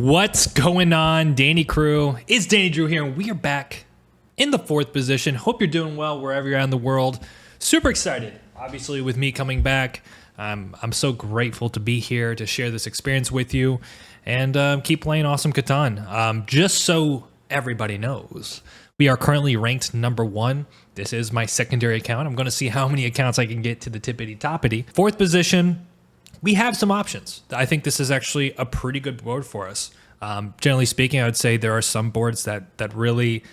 What's going on, Danny Crew? It's Danny Drew here, and we are back in the 4th position. Hope you're doing well wherever you're at in the world. Super excited, obviously, with me coming back. I'm so grateful to be here to share this experience with you and keep playing awesome Catan. Just so everybody knows, we are currently ranked number 1. This is my secondary account. I'm going to see how many accounts I can get to the tippity-toppity. 4th position. We have some options. I think this is actually a pretty good board for us. Generally speaking, I would say there are some boards that really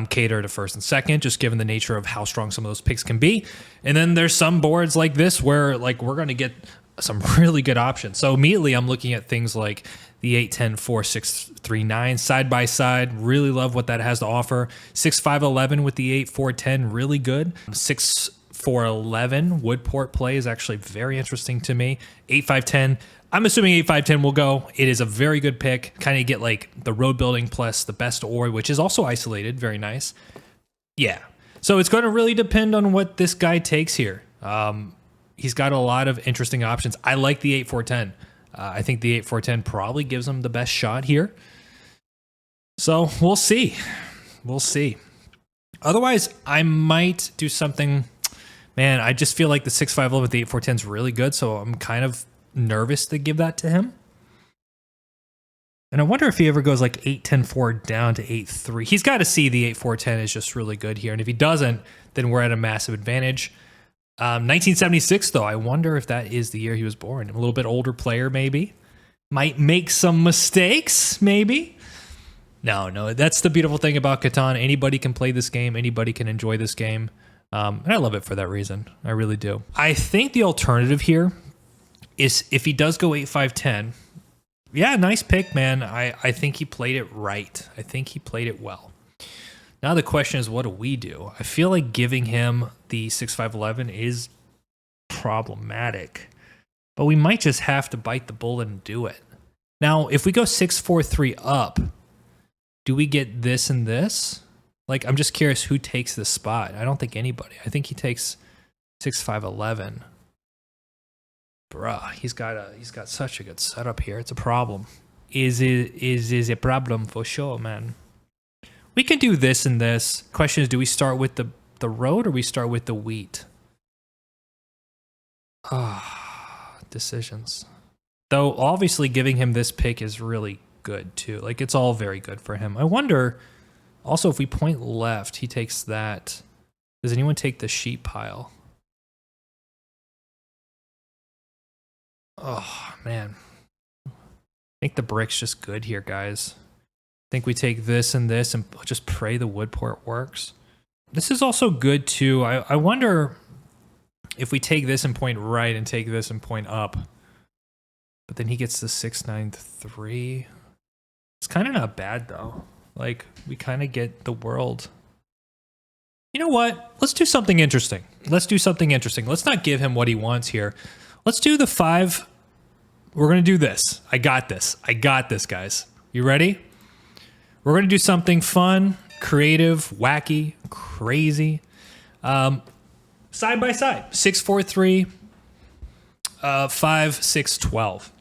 cater to 1st and 2nd, just given the nature of how strong some of those picks can be. And then there's some boards like this where we're going to get some really good options. So immediately I'm looking at things like the 8, 10, 4, 6, 3, 9 side by side. Really love what that has to offer. 6, 5, 11 with the 8, 4, 10, really good. 6, 4, 11 Woodport play is actually very interesting to me. 8, 5, 10. I'm assuming 8, 5, 10 will go. It is a very good pick. Kind of get like the road building plus the best ore, which is also isolated. Very nice. Yeah. So it's going to really depend on what this guy takes here. He's got a lot of interesting options. I like the 8, 4, 10. I think the 8, 4, 10 probably gives him the best shot here. So we'll see. We'll see. Otherwise, I might do something. Man, I just feel like the 6, 5, 11 with the 8, 4, 10 is really good, so I'm kind of nervous to give that to him. And I wonder if he ever goes like 8, 10, 4 down to 8, 3. He's got to see the 8, 4, 10 is just really good here. And if he doesn't, then we're at a massive advantage. 1976, though, I wonder if that is the year he was born. A little bit older player, maybe. Might make some mistakes, maybe. No, that's the beautiful thing about Catan. Anybody can play this game. Anybody can enjoy this game. And I love it for that reason. I really do. I think the alternative here is if he does go 8, 5, 10. Yeah, nice pick, man. I think he played it right. I think he played it well. Now the question is, what do we do? I feel like giving him the 6, 5, 11 is problematic. But we might just have to bite the bullet and do it. Now, if we go 6, 4, 3 up, do we get this and this? Like, I'm just curious who takes this spot. I don't think anybody. I think he takes 6, 5, 11. Bruh, he's got such a good setup here. It's a problem. Is a problem for sure, man. We can do this and this. Question is, do we start with the road or we start with the wheat? Decisions. Though obviously giving him this pick is really good too. Like, it's all very good for him. I wonder. Also, if we point left, he takes that. Does anyone take the sheep pile? Oh, man. I think the brick's just good here, guys. I think we take this and just pray the Woodport works. This is also good, too. I wonder if we take this and point right and take this and point up. But then he gets the 6, 9, 3. It's kind of not bad, though. Like, we kind of get the world. You know what? Let's do something interesting. Let's not give him what he wants here. Let's do the 5. We're going to do this. I got this, guys. You ready? We're going to do something fun, creative, wacky, crazy. Side by side. 6, 4, 3. 5, 6, 12.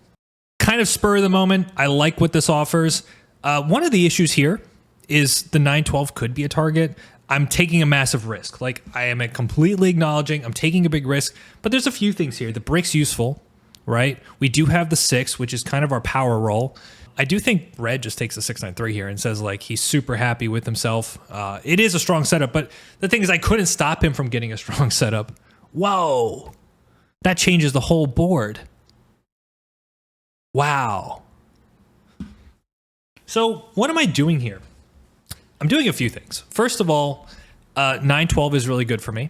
Kind of spur of the moment. I like what this offers. One of the issues here is the 9, 12 could be a target. I'm taking a massive risk. Like, I am completely acknowledging I'm taking a big risk, but there's a few things here. The brick's useful, right? We do have the 6, which is kind of our power roll. I do think red just takes the 6, 9, 3 here and says, like, he's super happy with himself. It is a strong setup, but the thing is I couldn't stop him from getting a strong setup. Whoa. That changes the whole board. Wow. So what am I doing here? I'm doing a few things. First of all, 9, 12 is really good for me.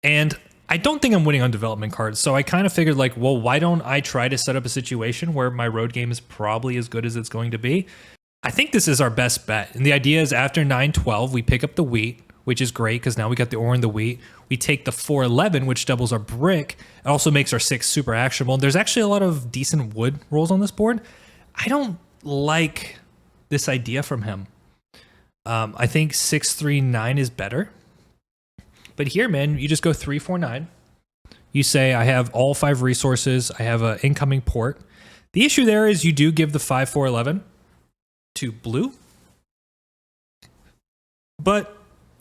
And I don't think I'm winning on development cards. So I kind of figured, like, well, why don't I try to set up a situation where my road game is probably as good as it's going to be? I think this is our best bet. And the idea is after 9, 12, we pick up the wheat, which is great because now we got the ore and the wheat. We take the 4, 11, which doubles our brick. It also makes our 6 super actionable. And there's actually a lot of decent wood rolls on this board. I don't like this idea from him. I think 6, 3, 9 is better. But here, man, you just go 3, 4, 9. You say, I have all 5 resources. I have an incoming port. The issue there is you do give the 5, 4, 11. to blue. But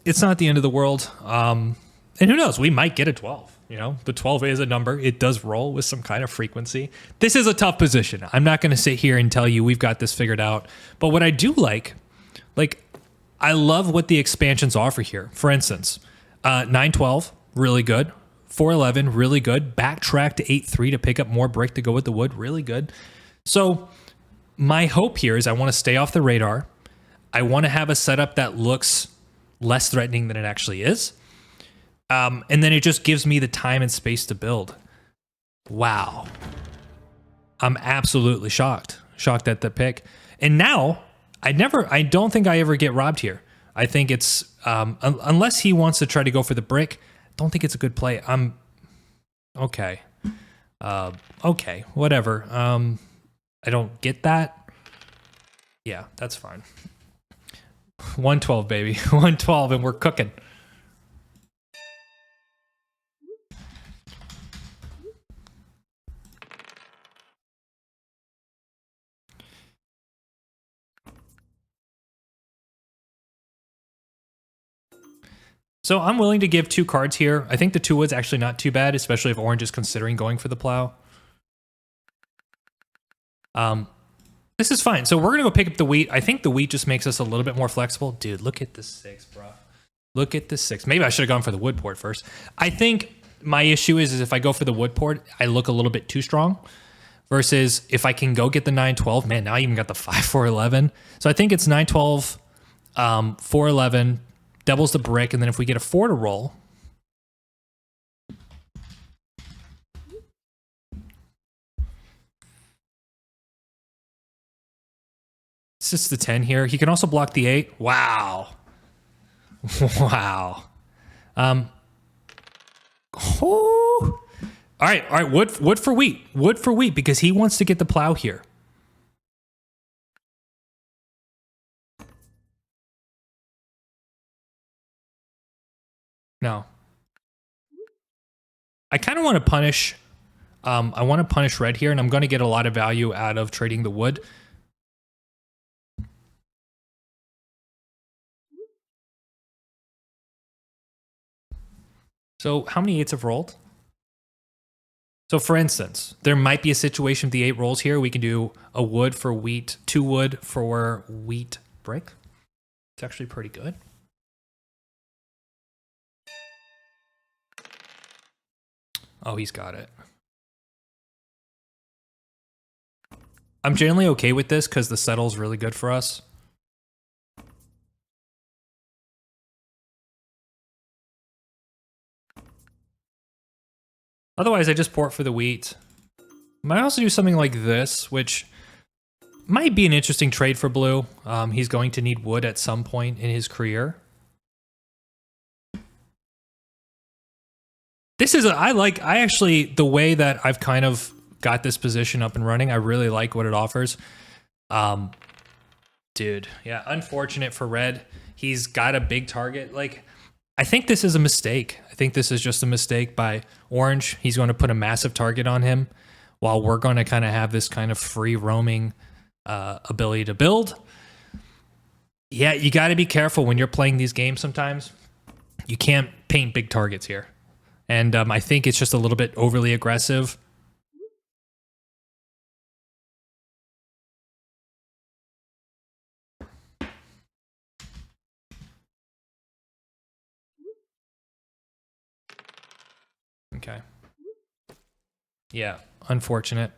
it's not the end of the world. And who knows? We might get a 12. You know, the 12 is a number. It does roll with some kind of frequency. This is a tough position. I'm not going to sit here and tell you we've got this figured out. But what I do like, I love what the expansions offer here. For instance, 912, really good. 411, really good. Backtrack to 8-3 to pick up more brick to go with the wood, really good. So my hope here is I want to stay off the radar. I want to have a setup that looks less threatening than it actually is. And then it just gives me the time and space to build. Wow. I'm absolutely shocked. Shocked at the pick. And now, I don't think I ever get robbed here. I think it's, unless he wants to try to go for the brick, I don't think it's a good play. Okay. Okay, whatever. I don't get that. Yeah, that's fine. 112, baby. 112, and we're cooking. So I'm willing to give 2 cards here. I think the 2 wood's actually not too bad, especially if orange is considering going for the plow. This is fine. So we're gonna go pick up the wheat. I think the wheat just makes us a little bit more flexible. Dude, look at the 6, bro. Look at the 6. Maybe I should have gone for the wood port first. I think my issue is if I go for the wood port, I look a little bit too strong. Versus if I can go get the 912, man, now I even got the 5-4-11. So I think it's 912, 411. Doubles the brick, and then if we get a 4 to roll, it's just the 10 here. He can also block the 8. Wow. Wow. Oh. All right. Wood for wheat. Wood for wheat because he wants to get the plow here. No. I kind of want to punish. I want to punish red here, and I'm going to get a lot of value out of trading the wood. So how many 8s have rolled? So for instance, there might be a situation if the 8 rolls here. We can do a wood for wheat, 2 wood for wheat brick. It's actually pretty good. Oh, he's got it. I'm generally okay with this because the settle's really good for us. Otherwise, I just port for the wheat. Might also do something like this, which might be an interesting trade for blue. He's going to need wood at some point in his career. This is, I actually, the way that I've kind of got this position up and running, I really like what it offers. Dude, yeah, unfortunate for red. He's got a big target. Like, I think this is a mistake. I think this is just a mistake by orange. He's going to put a massive target on him while we're going to kind of have this kind of free roaming ability to build. Yeah, you got to be careful when you're playing these games sometimes. You can't paint big targets here. And I think it's just a little bit overly aggressive. Okay. Yeah, unfortunate.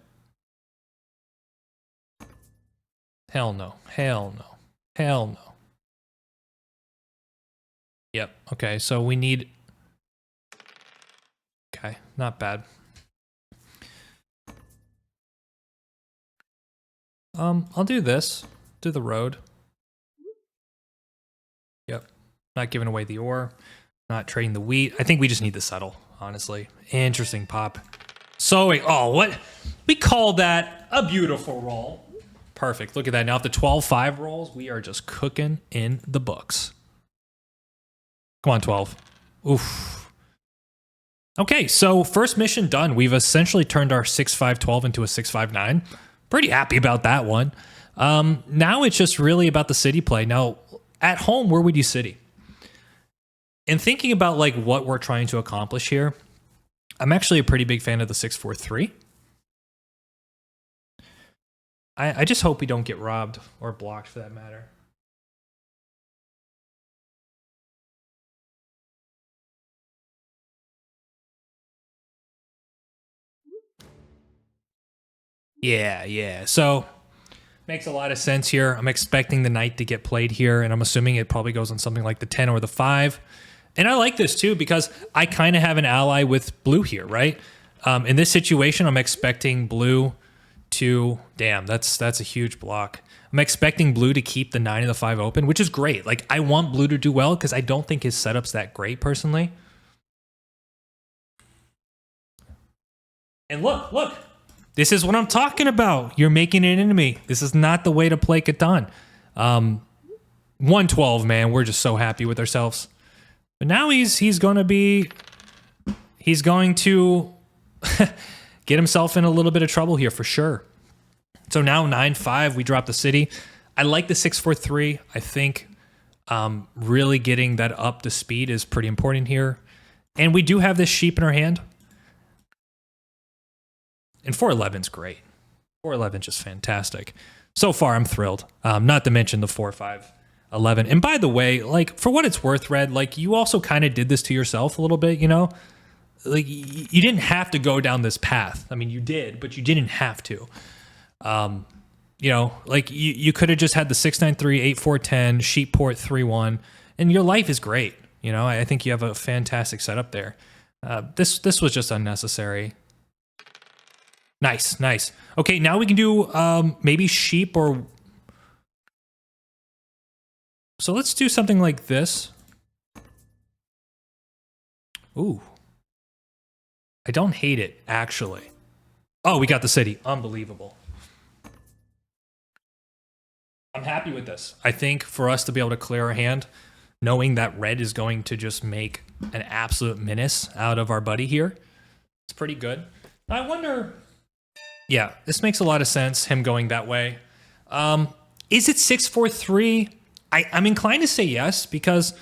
Hell no. Hell no. Hell no. Yep. Okay, so we need... Okay, not bad. I'll do this. Do the road. Yep. Not giving away the ore. Not trading the wheat. I think we just need to settle, honestly. Interesting pop. So, oh, what? We call that a beautiful roll. Perfect. Look at that. Now, if the 12-5 rolls, we are just cooking in the books. Come on, 12. Oof. Okay, so first mission done. We've essentially turned our 6-5-12 into a 6-5-9. Pretty happy about that one. Now it's just really about the city play. Now, at home, where would you city? And thinking about like what we're trying to accomplish here, I'm actually a pretty big fan of the 6-4-3. I just hope we don't get robbed or blocked for that matter. Yeah. So makes a lot of sense here. I'm expecting the knight to get played here, and I'm assuming it probably goes on something like the 10 or the 5. And I like this too because I kind of have an ally with blue here, right? In this situation, I'm expecting blue to... Damn, that's a huge block. I'm expecting blue to keep the 9 and the 5 open, which is great. Like, I want blue to do well because I don't think his setup's that great, personally. And look. This is what I'm talking about. You're making an enemy. This is not the way to play Catan. 112, man. We're just so happy with ourselves. But now he's going to get himself in a little bit of trouble here for sure. So now 9-5, we drop the city. I like the 6-4-3. I think really getting that up to speed is pretty important here. And we do have this sheep in our hand. And 4-11's great. 4-11 just fantastic. So far, I'm thrilled. Not to mention the 4-5-11. And by the way, like, for what it's worth, Red, like, you also kind of did this to yourself a little bit, you know? Like, you didn't have to go down this path. I mean, you did, but you didn't have to. You know, like, you could have just had the 6-9-3, 8-4-10, sheep port 3-1, and your life is great. You know, I think you have a fantastic setup there. This was just unnecessary. Nice. Okay, now we can do maybe sheep or... So let's do something like this. Ooh. I don't hate it, actually. Oh, we got the city. Unbelievable. I'm happy with this. I think for us to be able to clear our hand, knowing that red is going to just make an absolute menace out of our buddy here, it's pretty good. I wonder... Yeah, this makes a lot of sense, him going that way. Is it 6-4-3? I'm inclined to say yes, because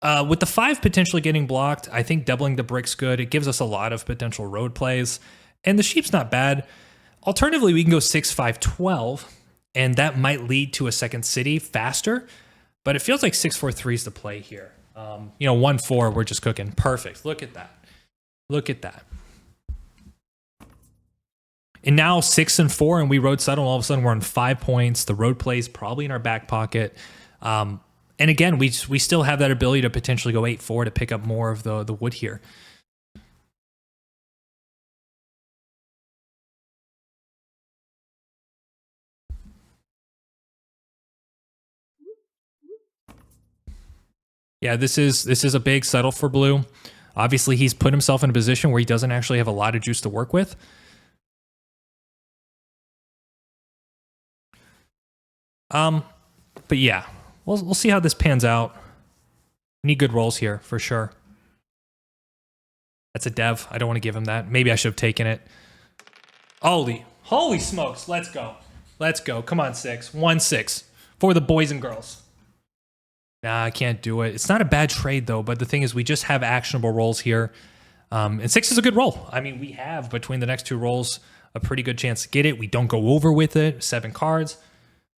with the 5 potentially getting blocked, I think doubling the brick's good. It gives us a lot of potential road plays, and the sheep's not bad. Alternatively, we can go 6-5-12, and that might lead to a second city faster, but it feels like 6-4-3 is the play here. You know, 1-4, we're just cooking. Perfect. Look at that. Look at that. And now 6-4, and we road settle. All of a sudden, we're on 5 points. The road play's probably in our back pocket. And again, we still have that ability to potentially go 8-4 to pick up more of the wood here. Yeah, this is a big settle for blue. Obviously, he's put himself in a position where he doesn't actually have a lot of juice to work with. But yeah, we'll see how this pans out. Need good rolls here for sure. That's a dev. I don't want to give him that. Maybe I should have taken it. Holy smokes! Let's go. Come on, 6. 1-6 for the boys and girls. Nah, I can't do it. It's not a bad trade though. But the thing is, we just have actionable rolls here, and 6 is a good roll. I mean, we have between the next 2 rolls a pretty good chance to get it. We don't go over with it. 7 cards.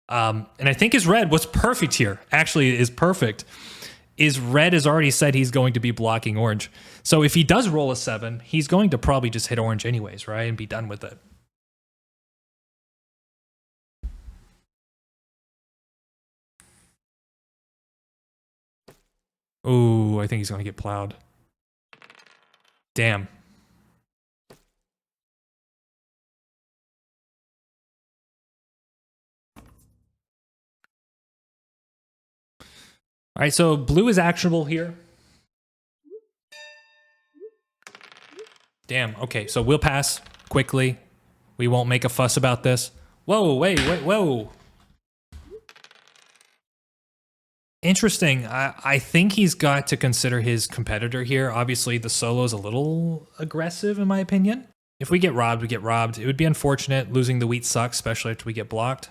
And I think his red was perfect here. Actually, is perfect. Is red has already said he's going to be blocking orange. So if he does roll a 7, he's going to probably just hit orange anyways, right? And be done with it. Ooh, I think he's going to get plowed. Damn. All right, so blue is actionable here. Damn, okay, so we'll pass quickly. We won't make a fuss about this. Whoa, wait, whoa. Interesting. I think he's got to consider his competitor here. Obviously, the solo's a little aggressive, in my opinion. If we get robbed, we get robbed. It would be unfortunate. Losing the wheat sucks, especially after we get blocked.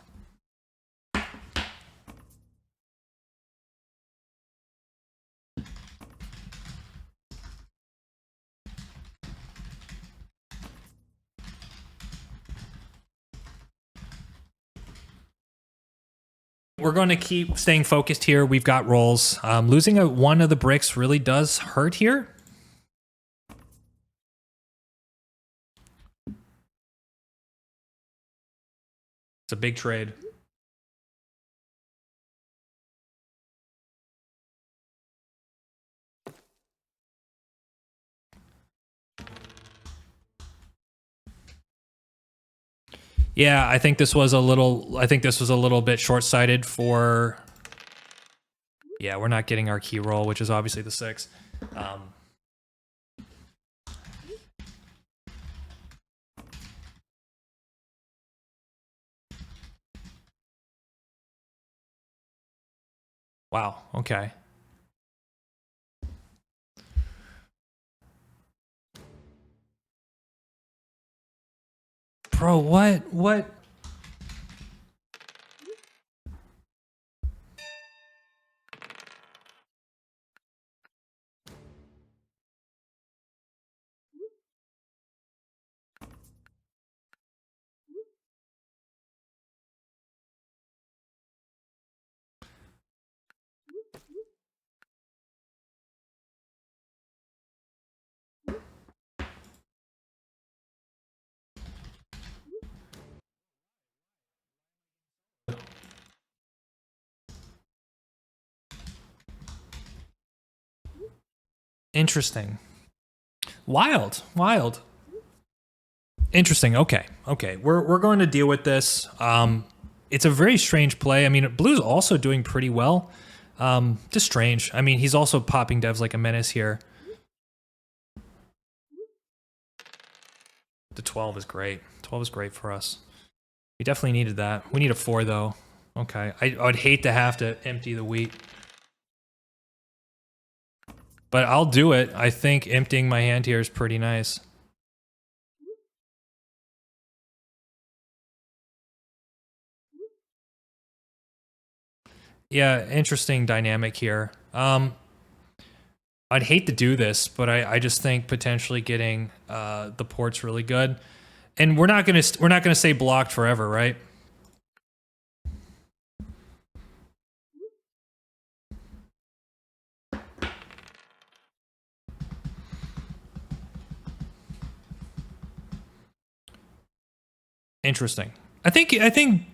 We're going to keep staying focused here. We've got rolls. Losing one of the bricks really does hurt here. It's a big trade. Yeah, I think this was a little bit short-sighted for. Yeah, we're not getting our key roll, which is obviously the 6. Wow. Okay. Bro, what? What? Interesting. Wild. Wild. Interesting. Okay. Okay. We're going to deal with this. It's a very strange play. I mean, Blue's also doing pretty well. Just strange. I mean, he's also popping devs like a menace here. The 12 is great. 12 is great for us. We definitely needed that. We need a 4 though. Okay. I would hate to have to empty the wheat. But I'll do it. I think emptying my hand here is pretty nice. Yeah, interesting dynamic here. I'd hate to do this, but I just think potentially getting the port's really good. And we're not gonna stay blocked forever, right? Interesting. I think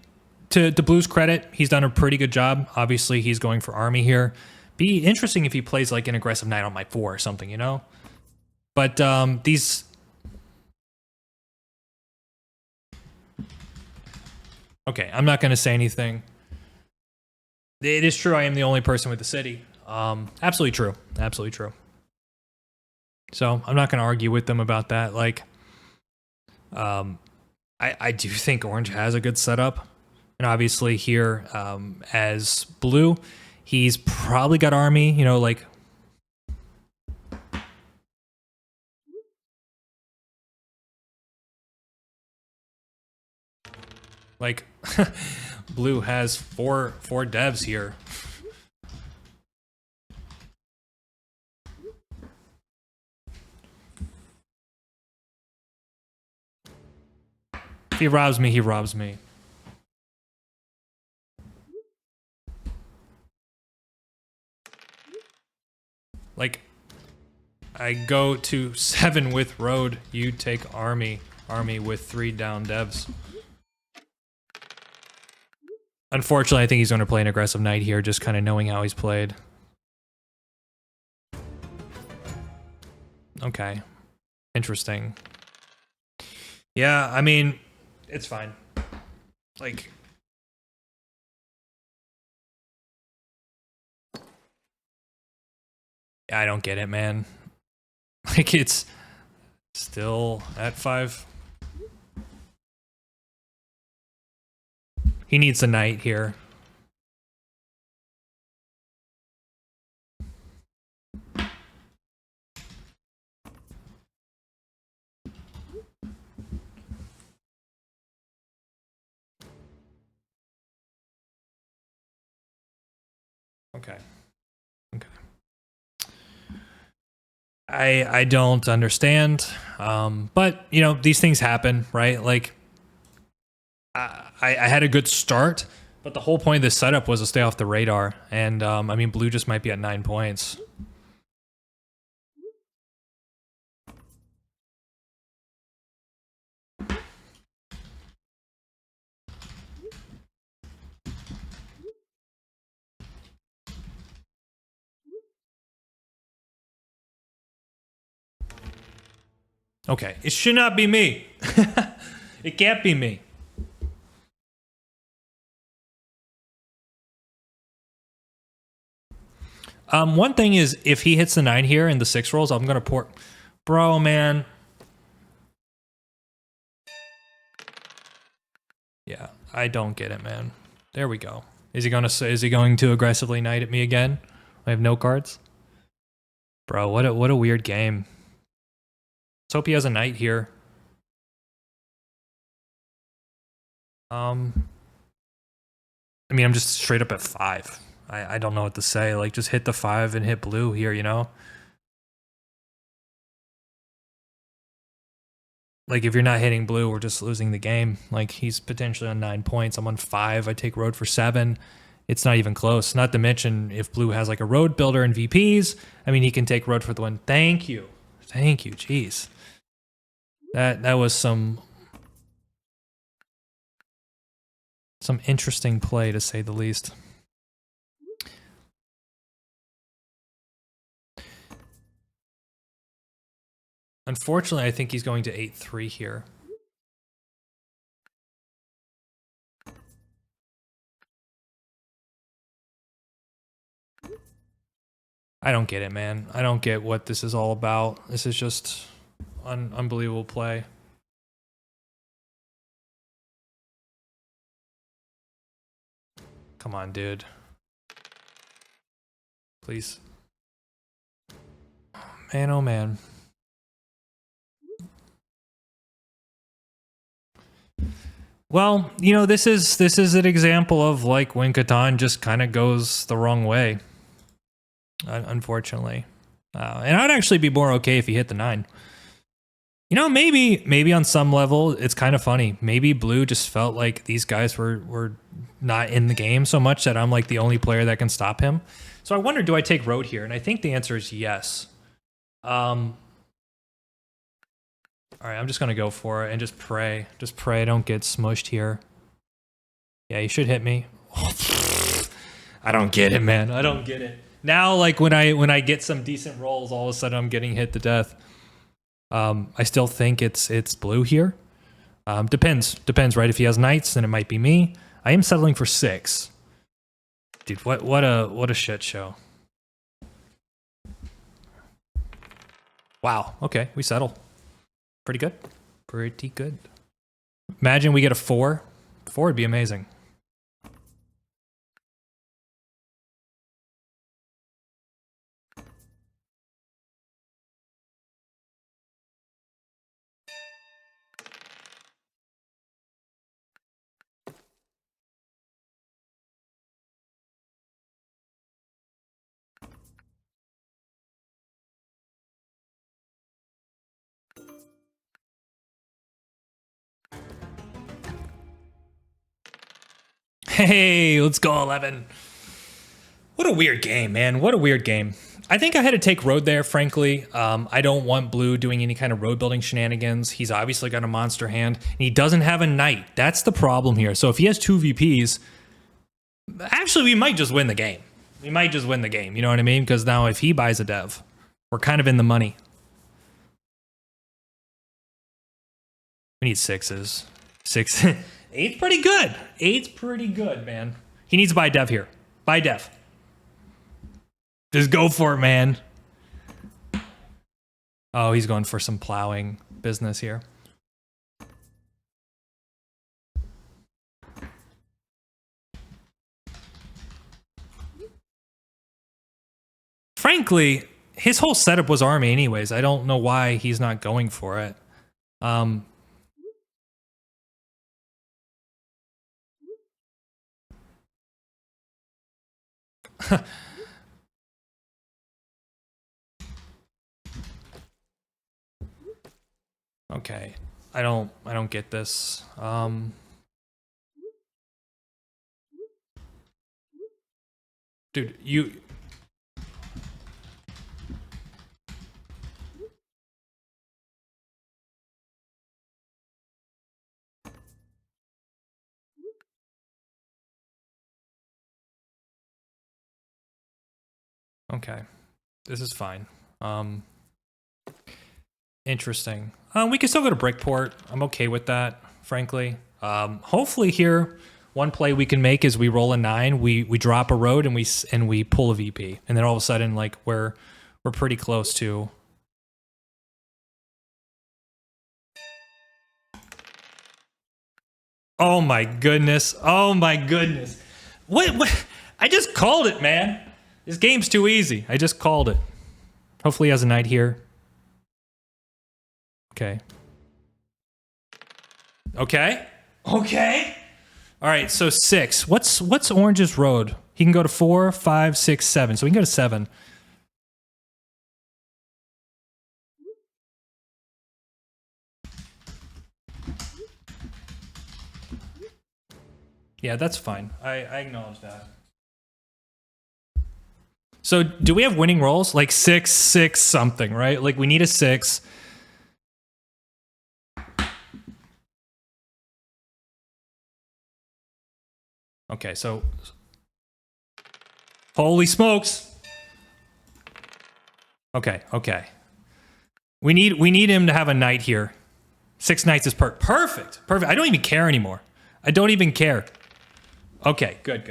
to Blue's credit, he's done a pretty good job. Obviously, he's going for army here. Be interesting if he plays like an aggressive knight on my 4 or something, you know? But these. Okay, I'm not going to say anything. It is true I am the only person with the city. Absolutely true. Absolutely true. So I'm not going to argue with them about that. Like, I do think Orange has a good setup. And obviously here, as Blue, he's probably got army, you know, like Blue has four devs here. If he robs me, he robs me. Like, I go to 7 with road, you take army with 3 down devs. Unfortunately, I think he's going to play an aggressive knight here, just kind of knowing how he's played. Okay. Interesting. Yeah, I mean, it's fine. Like, I don't get it, man. Like, it's still at 5. He needs a knight here. Okay. Okay. I don't understand. But you know, these things happen, right? Like I had a good start, But the whole point of this setup was to stay off the radar. And, I mean, blue just might be at 9 points. Okay, it should not be me. It can't be me. One thing is, if he hits the 9 here and the 6 rolls, I'm gonna port. Bro, man. Yeah, I don't get it, man. There we go. Is he going to aggressively knight at me again? I have no cards. Bro, what a weird game. Let's hope he has a knight here. I mean, I'm just straight up at 5. I don't know what to say. Like, just hit the 5 and hit blue here, you know? Like, if you're not hitting blue, we're just losing the game. Like, he's potentially on 9 points. I'm on 5. I take road for 7. It's not even close. Not to mention, if blue has like a road builder and VPs, I mean, he can take road for the win. Thank you. Thank you. Jeez. That was some interesting play, to say the least. Unfortunately, I think he's going to 8-3 here. I don't get it, man. I don't get what this is all about. This is just unbelievable play. Come on, dude. Please. Man, oh man. Well, you know, this is an example of like when Catan just kind of goes the wrong way. Unfortunately. And I'd actually be more okay if he hit the 9. You know, maybe on some level, it's kind of funny. Maybe blue just felt like these guys were not in the game so much that I'm like the only player that can stop him. So I wonder, do I take road here? And I think the answer is yes. All right, I'm just going to go for it and just pray. Just pray I don't get smushed here. Yeah, you should hit me. I don't get it, man. I don't get it. Now, like, when I get some decent rolls, all of a sudden I'm getting hit to death. I still think it's blue here. Depends, right? If he has knights, then it might be me. I am settling for 6. Dude, what a shit show. Wow, okay, we settle. Pretty good. Pretty good. Imagine we get a 4. 4 would be amazing. Hey, let's go 11. What a weird game, man. What a weird game. I think I had to take road there, frankly. I don't want blue doing any kind of road building shenanigans. He's obviously got a monster hand, and he doesn't have a knight. That's the problem here. So if he has 2 VPs, actually, we might just win the game. We might just win the game, you know what I mean? Because now if he buys a dev, we're kind of in the money. We need 6s. 6. 8's pretty good. 8's pretty good, man. He needs to buy dev here. Buy dev. Just go for it, man. Oh, he's going for some plowing business here. Frankly, his whole setup was army anyways. I don't know why he's not going for it. Okay. I don't get this. Dude, you... Okay. This is fine. Interesting. We can still go to Brickport. I'm okay with that, frankly. Hopefully here, one play we can make is we roll a 9, we drop a road, and we pull a VP. And then all of a sudden, like, we're pretty close to... Oh my goodness. Oh my goodness. What? I just called it, man. This game's too easy. I just called it. Hopefully he has a knight here. Okay. Okay. Okay. All right, so 6. What's Orange's road? He can go to 4, 5, 6, 7. So we can go to 7. Yeah, that's fine. I acknowledge that. So do we have winning rolls? Like 6, 6 something, right? Like we need a 6. Okay, so... Holy smokes! Okay, okay. We need him to have a knight here. 6 knights is perfect. Perfect. I don't even care anymore. I don't even care. Okay, good.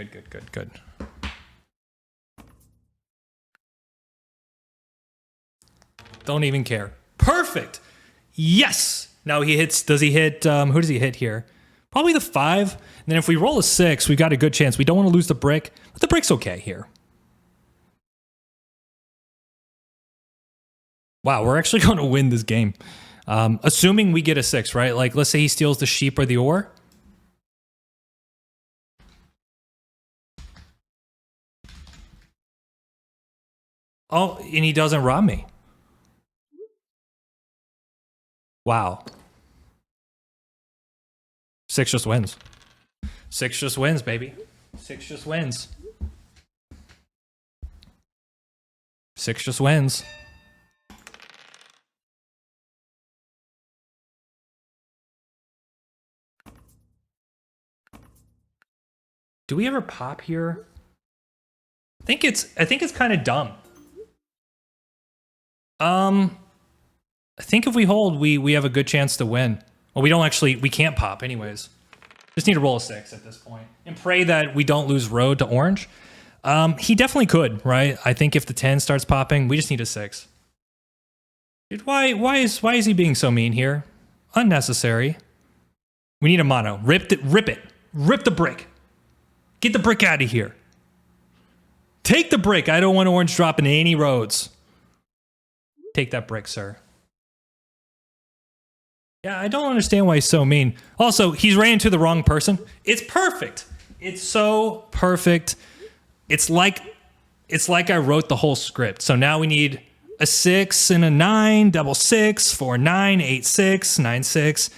Don't even care. Perfect. Yes. Now he hits. Does he hit? Who does he hit here? Probably the 5. And then if we roll a 6, we've got a good chance. We don't want to lose the brick, but the brick's okay here. Wow, we're actually going to win this game. Assuming we get a 6, right? Like, let's say he steals the sheep or the ore. Oh, and he doesn't rob me. Wow. 6 just wins. 6 just wins, baby. 6 just wins. 6 just wins. Do we ever pop here? I think it's kind of dumb. I think if we hold, we have a good chance to win. Well, we can't pop anyways. Just need to roll a 6 at this point and pray that we don't lose road to orange. He definitely could, right? I think if the 10 starts popping, we just need a 6. Dude, why is he being so mean here? Unnecessary. We need a mono. Rip it. Rip the brick. Get the brick out of here. Take the brick. I don't want orange dropping any roads. Take that brick, sir. Yeah, I don't understand why he's so mean. Also, he's ran into the wrong person. It's perfect. It's so perfect. It's like I wrote the whole script. So now we need a 6 and a 9, double 6, 4, 9, 8, 6, 9, 6,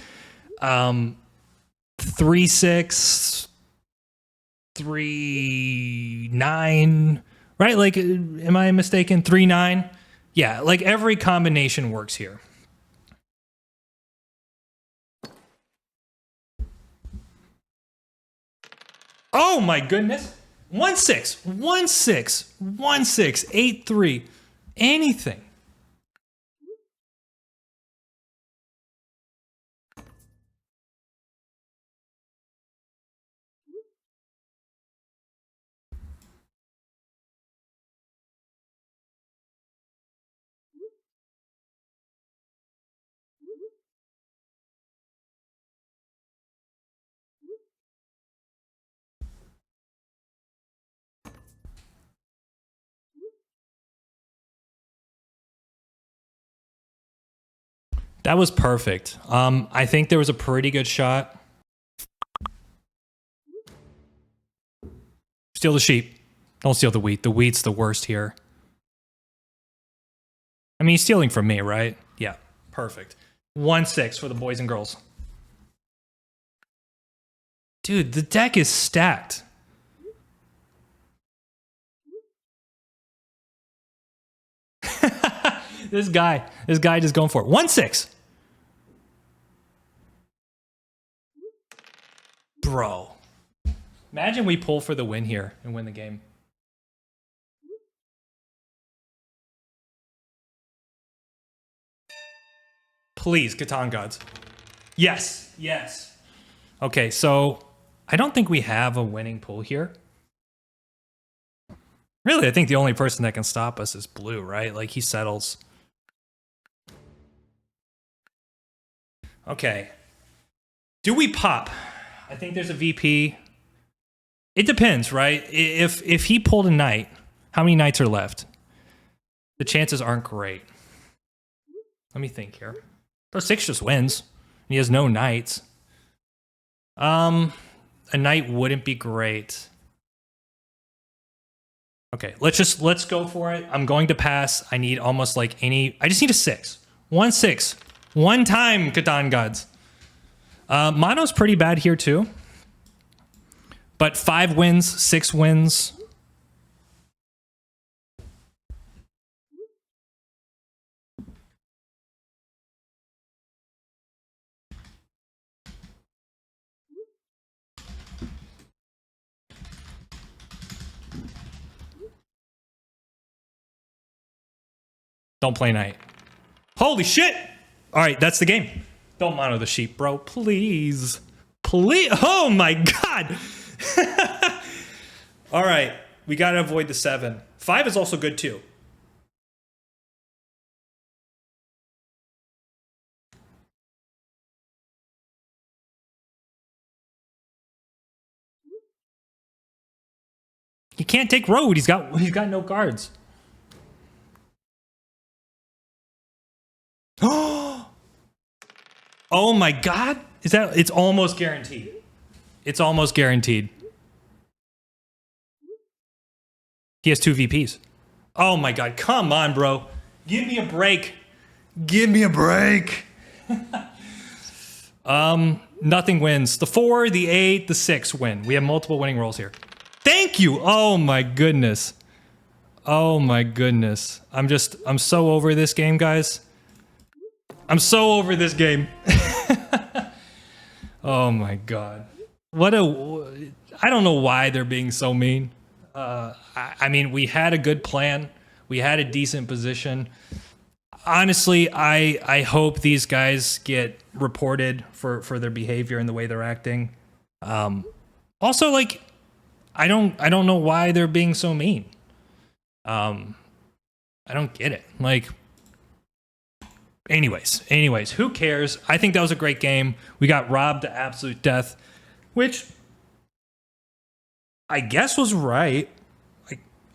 3, 6, 3, 9, right? Like, am I mistaken? 3, 9? Yeah, like every combination works here. Oh my goodness. 1, 6, 1, 6, 1, 6, 8, 3. Anything. That was perfect. I think there was a pretty good shot. Steal the sheep. Don't steal the wheat. The wheat's the worst here. I mean, he's stealing from me, right? Yeah, perfect. 1, 6 for the boys and girls. Dude, the deck is stacked. This guy just going for it. 1-6. Bro. Imagine we pull for the win here and win the game. Please, Catan gods. Yes, yes. Okay, so I don't think we have a winning pull here. Really, I think the only person that can stop us is blue, right? Like, he settles. Okay. Do we pop? I think there's a VP. It depends, right? If he pulled a knight, how many knights are left? The chances aren't great. Let me think here. Or 6 just wins. He has no knights. A knight wouldn't be great. Okay, let's go for it. I'm going to pass. I need almost like any. I just need a 6. 1-6. One time, Catan gods. Mono's pretty bad here too. But 5 wins, 6 wins. Don't play knight. Holy shit! All right, that's the game. Don't mono the sheep, bro. Please. Please. Oh my god. All right, we got to avoid the 7. 5 is also good too. He can't take road. He's got no guards. Oh my god. It's almost guaranteed. It's almost guaranteed. He has 2 VPs. Oh my god, come on, bro. Give me a break. Give me a break. Nothing wins. The 4, the 8, the 6 win. We have multiple winning rolls here. Thank you. Oh my goodness. Oh my goodness. I'm so over this game, guys. I'm so over this game. Oh my god. I don't know why they're being so mean. I mean, we had a good plan. We had a decent position. Honestly, I hope these guys get reported for their behavior and the way they're acting. Also, like, I don't know why they're being so mean. I don't get it. Like, anyways, who cares? I think that was a great game. We got robbed to absolute death, which I guess was right.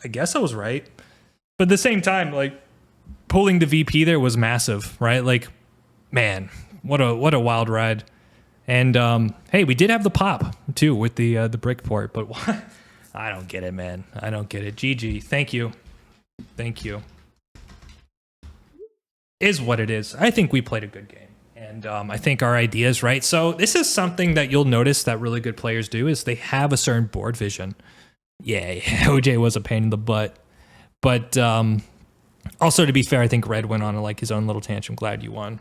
I guess I was right. But at the same time, like, pulling the VP there was massive, right? Like, man, what a wild ride. And hey, we did have the pop too with the brick port, but what? I don't get it, man. I don't get it. GG. Thank you. Is what it is. I think we played a good game, and I think our ideas right. So this is something that you'll notice that really good players do is they have a certain board vision. Yeah, OJ was a pain in the butt, but also to be fair, I think Red went on like his own little tantrum. Glad you won.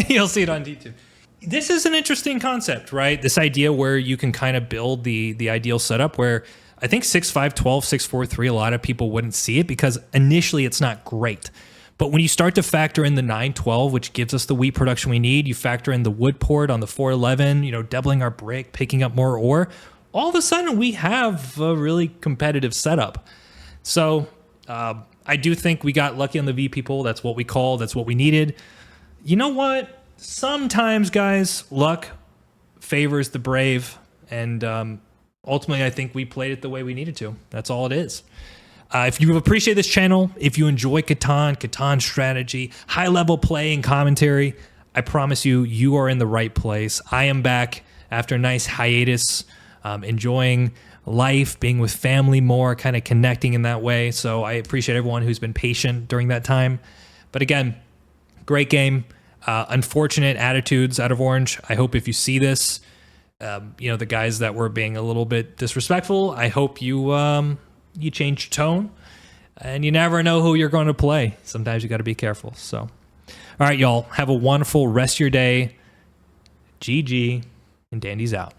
You'll see it on D2. This is an interesting concept, right? This idea where you can kind of build the ideal setup where I think 6-5, 12, 6-4, 3, a lot of people wouldn't see it because initially it's not great. But when you start to factor in the 9-12, which gives us the wheat production we need, you factor in the wood port on the 4-11, you know, doubling our brick, picking up more ore, all of a sudden we have a really competitive setup. So I do think we got lucky on the VP pool. That's what we called. That's what we needed. You know what? Sometimes, guys, luck favors the brave, and ultimately, I think we played it the way we needed to. That's all it is. If you appreciate this channel, if you enjoy Catan strategy, high-level play and commentary, I promise you, you are in the right place. I am back after a nice hiatus, enjoying life, being with family more, kind of connecting in that way. So I appreciate everyone who's been patient during that time. But again, great game. Unfortunate attitudes out of Orange. I hope if you see this, you know, the guys that were being a little bit disrespectful, I hope you you change your tone, and you never know who you're going to play. Sometimes you got to be careful. So, all right, y'all, have a wonderful rest of your day. GG, and Dandy's out.